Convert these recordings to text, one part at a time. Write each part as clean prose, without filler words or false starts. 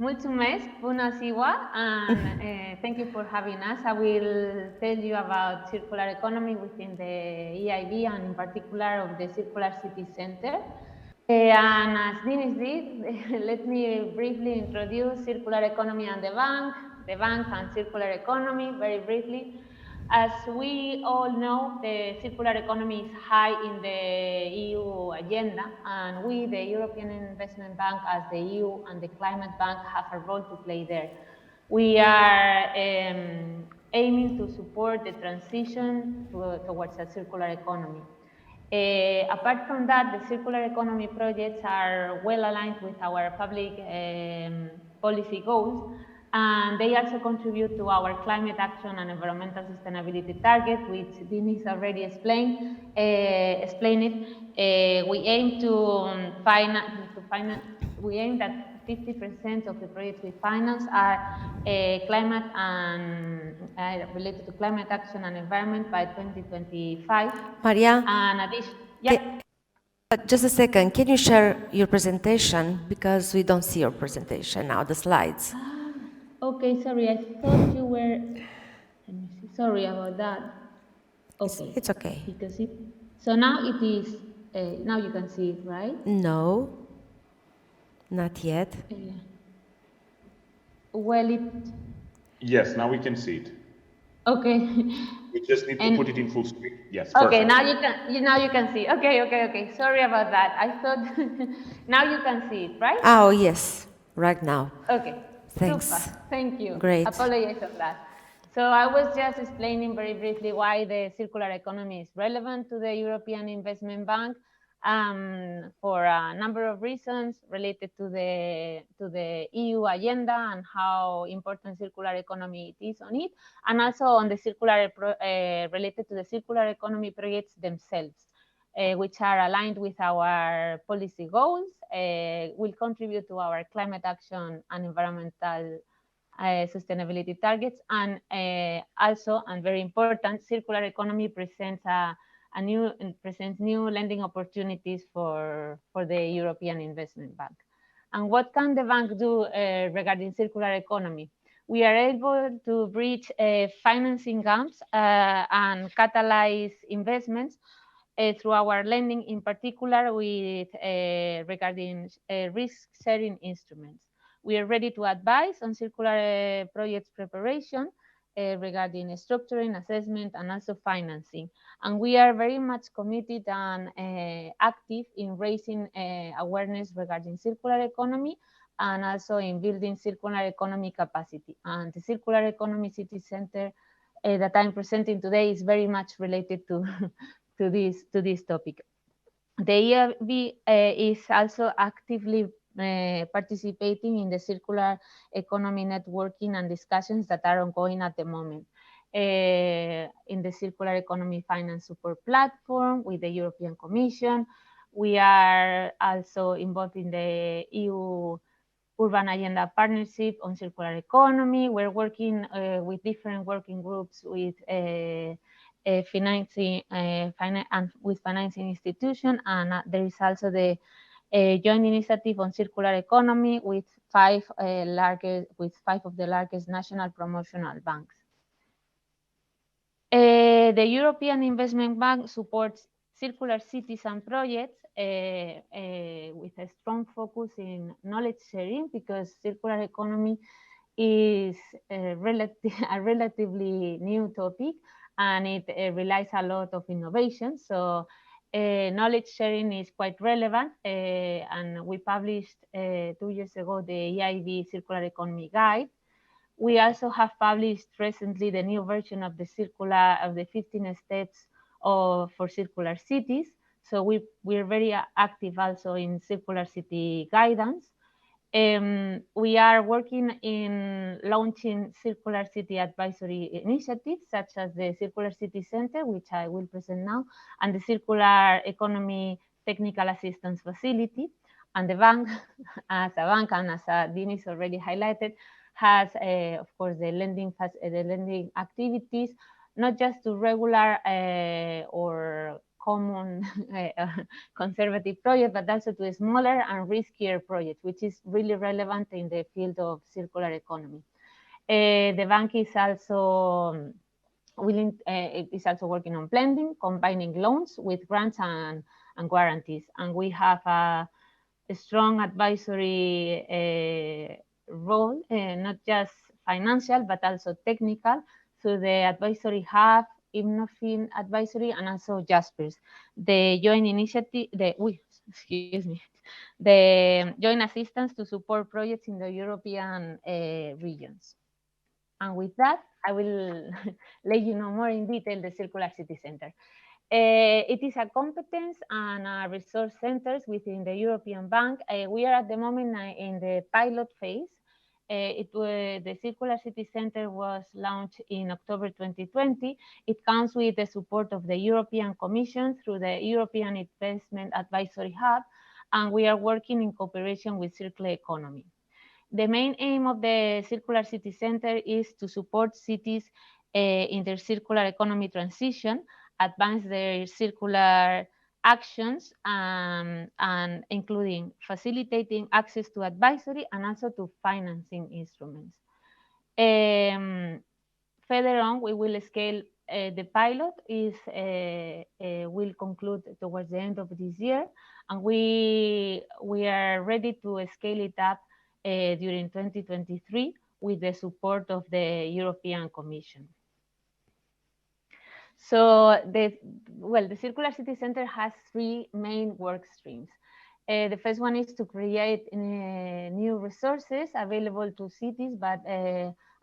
Mulțumesc, bună ziua, and thank you for having us. I will tell you about circular economy within the EIB and in particular of the Circular City Center. And as Dennis did, let me briefly introduce circular economy and the bank and circular economy very briefly. As we all know, the circular economy is high in the EU agenda, and we, the European Investment Bank, as the EU and the Climate Bank, have a role to play there. We are aiming to support the transition towards a circular economy. Apart from that, the circular economy projects are well aligned with our public policy goals, and they also contribute to our climate action and environmental sustainability target, which Denise already explained it. We aim that 50% of the projects we finance are climate and related to climate action and environment by 2025. Maria, And yeah. Just a second, can you share your presentation? Because we don't see your presentation now, the slides. Okay, sorry, I thought you were, let me see, sorry about that. Okay. It's okay. Because so now it is, now you can see it, right? No, not yet. Well, Yes, now we can see it. Okay. We just need to put it in full screen. Yes. Okay, perfect. now you can see. Okay. Sorry about that. I thought now you can see it, right? Oh, yes, right now. Okay. Thanks. Super. Thank you. Great. Apologize for that. So I was just explaining very briefly why the circular economy is relevant to the European Investment Bank for a number of reasons related to the EU agenda and how important circular economy it is on it, and also on the related to the circular economy projects themselves, which are aligned with our policy goals, will contribute to our climate action and environmental sustainability targets, and also, and very important, circular economy presents new lending opportunities for the European Investment Bank. And what can the bank do regarding circular economy? We are able to bridge financing gaps and catalyze investments through our lending, in particular with regarding risk-sharing instruments. We are ready to advise on circular projects preparation regarding structuring, assessment, and also financing. And we are very much committed and active in raising awareness regarding circular economy and also in building circular economy capacity. And the Circular Economy City Center that I'm presenting today is very much related to this topic. The EIB is also actively participating in the circular economy networking and discussions that are ongoing at the moment in the circular economy finance support platform with the European Commission. We are also involved in the EU Urban Agenda Partnership on Circular Economy. We're working with different working groups with financing institution, and there is also the joint initiative on circular economy with five of the largest national promotional banks. The European Investment Bank supports circular cities and projects with a strong focus in knowledge sharing, because circular economy is a relatively new topic, and it relies a lot of innovation. So knowledge sharing is quite relevant, and we published 2 years ago the EIB Circular Economy Guide. We also have published recently the new version of the 15 steps for circular cities. So we're very active also in circular city guidance. We are working in launching circular city advisory initiatives, such as the Circular City Center, which I will present now, and the Circular Economy Technical Assistance Facility. And the bank, as a bank, and as Denise already highlighted, has, of course, the lending activities, not just to regular or common conservative project, but also to smaller and riskier projects, which is really relevant in the field of circular economy. The bank is also working on blending, combining loans with grants and guarantees. And we have a strong advisory role, not just financial, but also technical, through the advisory hub, Imnofin Advisory, and also Jaspers, the joint initiative, the joint assistance to support projects in the European regions. And with that, I will let you know more in detail the Circular City Center. It is a competence and a resource centers within the European Bank. We are at the moment in the pilot phase. The Circular City Center was launched in October 2020. It comes with the support of the European Commission through the European Investment Advisory Hub, and we are working in cooperation with Circular Economy. The main aim of the Circular City Center is to support cities in their circular economy transition, advance their circular actions, and including facilitating access to advisory and also to financing instruments. Further on, we will scale the pilot will conclude towards the end of this year, and we are ready to scale it up during 2023 with the support of the European Commission. So the Circular City Center has three main work streams. The first one is to create new resources available to cities, but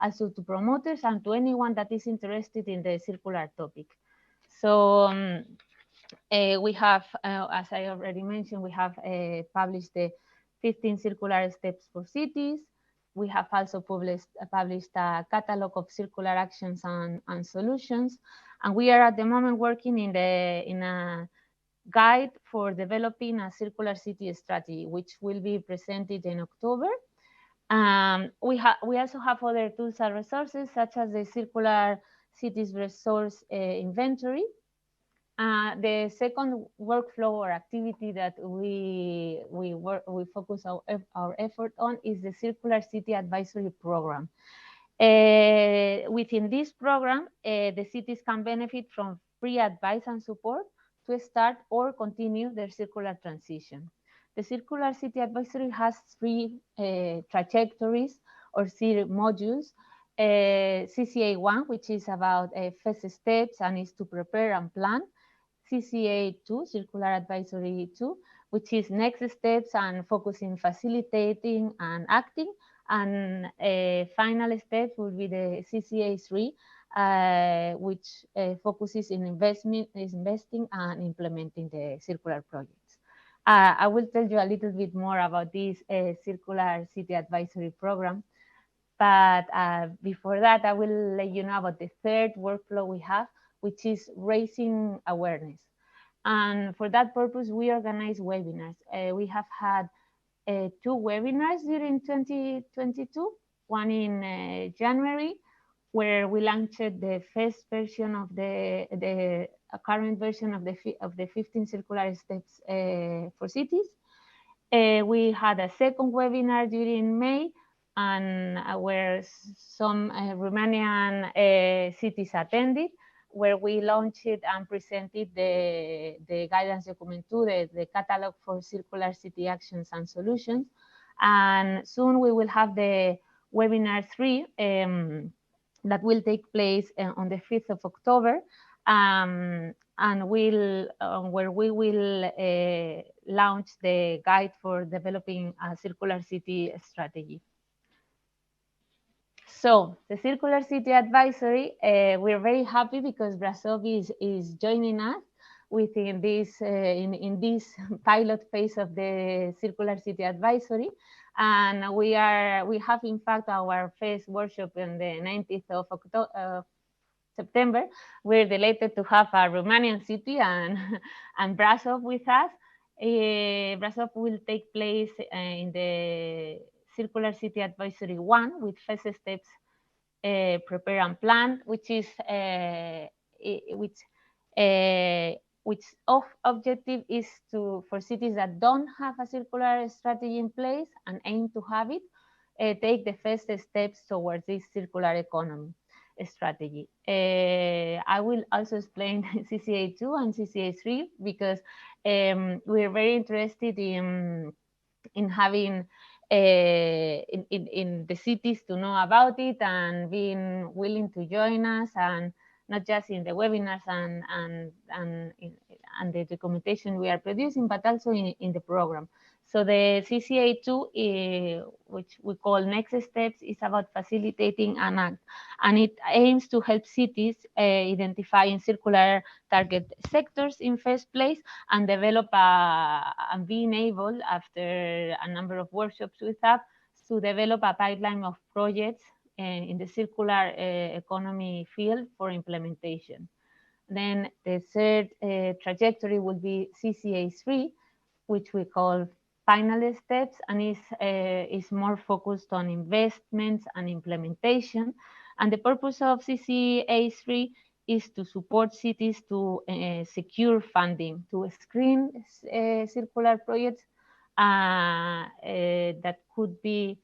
also to promoters and to anyone that is interested in the circular topic. So we have, as I already mentioned, we have published the 15 circular steps for cities. We have also published a catalog of circular actions and solutions. And we are at the moment working in a guide for developing a circular city strategy, which will be presented in October. We also have other tools and resources, such as the Circular Cities Resource Inventory. The second workflow or activity that we focus our effort on is the Circular City Advisory Program. Within this program, the cities can benefit from free advice and support to start or continue their circular transition. The Circular City Advisory has three trajectories or three modules. CCA1, which is about first steps and is to prepare and plan. CCA2, Circular Advisory 2, which is next steps and focusing facilitating and acting. And final step will be the CCA3, which focuses in investing and implementing the circular projects. I will tell you a little bit more about this Circular City Advisory Program. But before that, I will let you know about the third workflow we have, which is raising awareness. And for that purpose, we organize webinars. We have had 2 webinars during 2022, one in January, where we launched the first version of the current version of the 15 circular steps for cities. We had a second webinar during May, and where some Romanian cities attended, where we launched and presented the guidance document 2, the catalog for circular city actions and solutions. And soon we will have the webinar 3 that will take place on the 5th of October, and where we will launch the guide for developing a circular city strategy. So the Circular City Advisory, we're very happy because Brasov is joining us within this in this pilot phase of the Circular City Advisory, and we have in fact our first workshop on the 19th of September. We're delighted to have a Romanian city and Brasov with us. Brasov will take place in the Circular City Advisory 1 with first steps, prepare and plan, which which objective is for cities that don't have a circular strategy in place and aim to have it, take the first steps towards this circular economy strategy. I will also explain CCA2 and CCA3 because we're very interested in having in the cities to know about it and being willing to join us, and not just in the webinars and the documentation we are producing, but also in the program. So the CCA2, which we call Next Steps, is about facilitating an act, and it aims to help cities identifying circular target sectors in first place and develop and being able, after a number of workshops we have, to develop a pipeline of projects in the circular economy field for implementation. Then the third trajectory will be CCA3, which we call final steps, and is more focused on investments and implementation. And the purpose of CCA3 is to support cities to secure funding, to screen circular projects that could be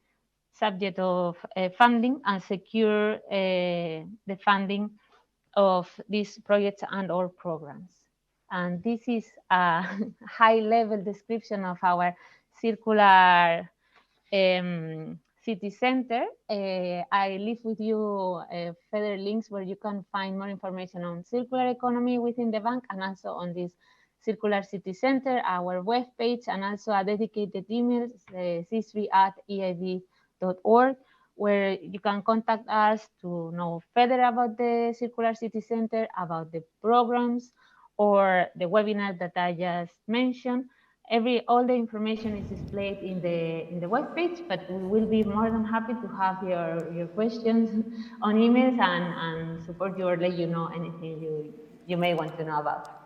subject of funding, and secure the funding of these projects and or programs. And this is a high-level description of our circular city center. I leave with you further links where you can find more information on circular economy within the bank, and also on this circular city center, our webpage, and also a dedicated email, c3@eib.org, where you can contact us to know further about the circular city center, about the programs, or the webinar that I just mentioned. All the information is displayed in the webpage, but we will be more than happy to have your questions on emails and support you or let you know anything you may want to know about.